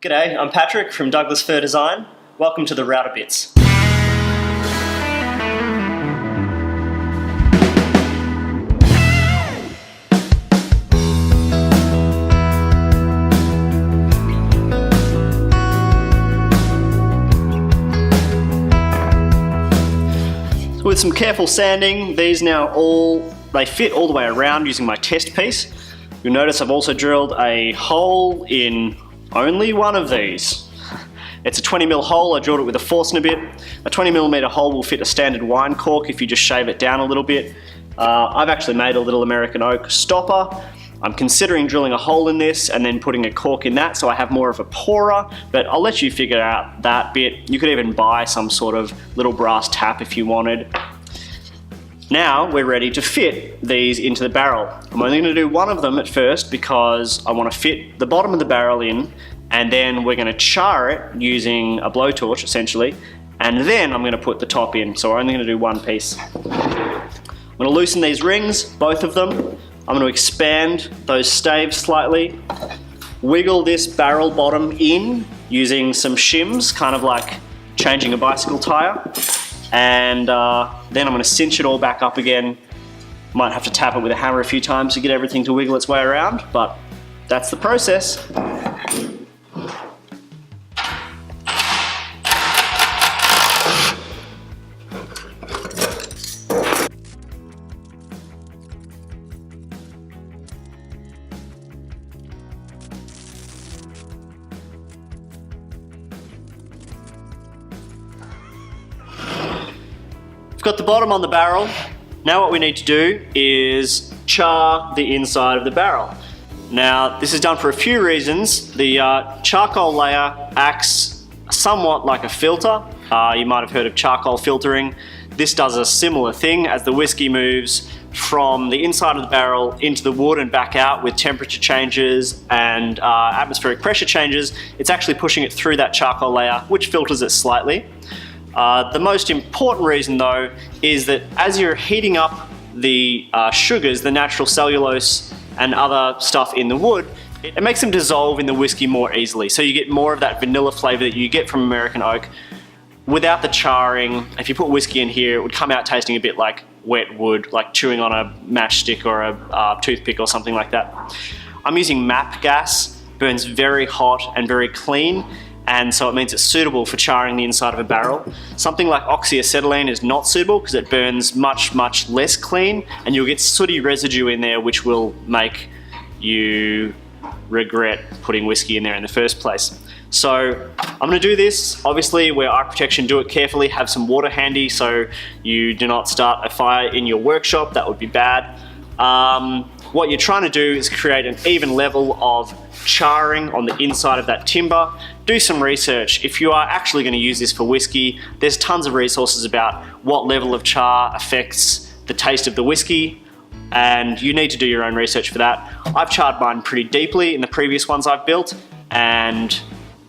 G'day, I'm Patrick from Douglas Fir Design. Welcome to the Rebate Bits. With some careful sanding, these now they fit all the way around using my test piece. You'll notice I've also drilled a hole in only one of these. It's a 20mm hole. I drilled it with a Forstner bit. A 20mm hole will fit a standard wine cork if you just shave it down a little bit. I've actually made a little American oak stopper. I'm considering drilling a hole in this and then putting a cork in that so I have more of a pourer, but I'll let you figure out that bit. You could even buy some sort of little brass tap if you wanted. Now we're ready to fit these into the barrel. I'm only going to do one of them at first because I want to fit the bottom of the barrel in, and then we're going to char it using a blowtorch essentially, and then I'm going to put the top in. So we're only going to do one piece. I'm going to loosen these rings, both of them. I'm going to expand those staves slightly, wiggle this barrel bottom in using some shims, kind of like changing a bicycle tire, and then I'm going to cinch it all back up again. Might have to tap it with a hammer a few times to get everything to wiggle its way around, but that's the process. Got the bottom on the barrel. Now what we need to do is char the inside of the barrel. Now this is done for a few reasons. The charcoal layer acts somewhat like a filter. You might have heard of charcoal filtering. This does a similar thing. As the whiskey moves from the inside of the barrel into the wood and back out with temperature changes and atmospheric pressure changes, it's actually pushing it through that charcoal layer, which filters it slightly. The most important reason though is that as you're heating up the sugars, the natural cellulose and other stuff in the wood, it makes them dissolve in the whiskey more easily. So you get more of that vanilla flavour that you get from American oak. Without the charring, if you put whiskey in here, it would come out tasting a bit like wet wood, like chewing on a matchstick or a toothpick or something like that. I'm using MAP gas, burns very hot and very clean, and so it means it's suitable for charring the inside of a barrel. Something like oxyacetylene is not suitable because it burns much, much less clean, and you'll get sooty residue in there which will make you regret putting whiskey in there in the first place. So I'm going to do this, obviously where eye protection, do it carefully, have some water handy so you do not start a fire in your workshop, that would be bad. What you're trying to do is create an even level of charring on the inside of that timber. Do some research. If you are actually going to use this for whiskey, there's tons of resources about what level of char affects the taste of the whiskey, and you need to do your own research for that. I've charred mine pretty deeply in the previous ones I've built, and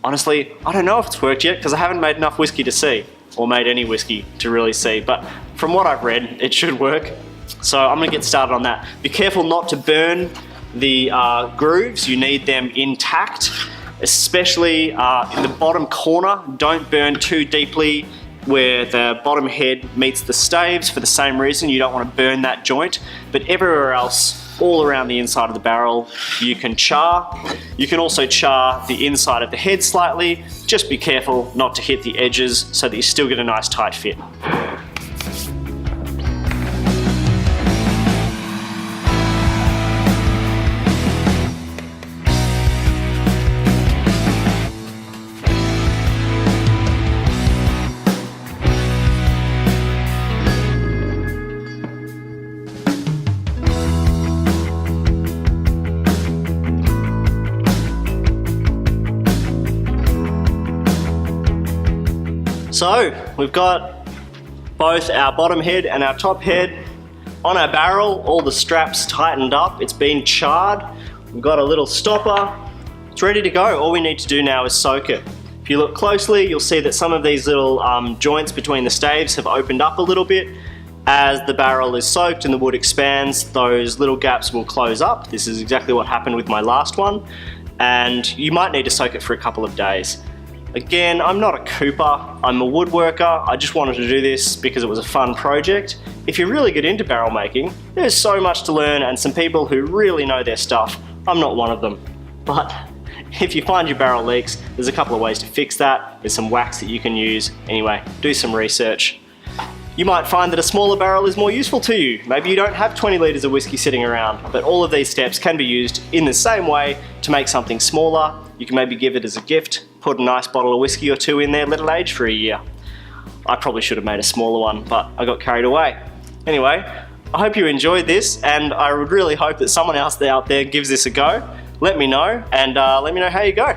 honestly, I don't know if it's worked yet because I haven't made enough whiskey to see, or made any whiskey to really see, but from what I've read, it should work. So I'm going to get started on that. Be careful not to burn the grooves. You need them intact, especially in the bottom corner. Don't burn too deeply where the bottom head meets the staves for the same reason. You don't want to burn that joint, but everywhere else, all around the inside of the barrel, you can char. You can also char the inside of the head slightly. Just be careful not to hit the edges so that you still get a nice tight fit. So we've got both our bottom head and our top head on our barrel, all the straps tightened up, it's been charred, we've got a little stopper, it's ready to go. All we need to do now is soak it. If you look closely, you'll see that some of these little joints between the staves have opened up a little bit. As the barrel is soaked and the wood expands, those little gaps will close up. This is exactly what happened with my last one. and you might need to soak it for a couple of days. Again, I'm not a cooper, I'm a woodworker. I just wanted to do this because it was a fun project. If you're really good into barrel making, there's so much to learn and some people who really know their stuff. I'm not one of them. But if you find your barrel leaks, there's a couple of ways to fix that. There's some wax that you can use. Anyway, do some research. You might find that a smaller barrel is more useful to you. Maybe you don't have 20 litres of whiskey sitting around, but all of these steps can be used in the same way to make something smaller. You can maybe give it as a gift, put a nice bottle of whiskey or two in there, let it age for a year. I probably should have made a smaller one, but I got carried away. Anyway, I hope you enjoyed this, and I would really hope that someone else out there gives this a go. Let me know, and let me know how you go.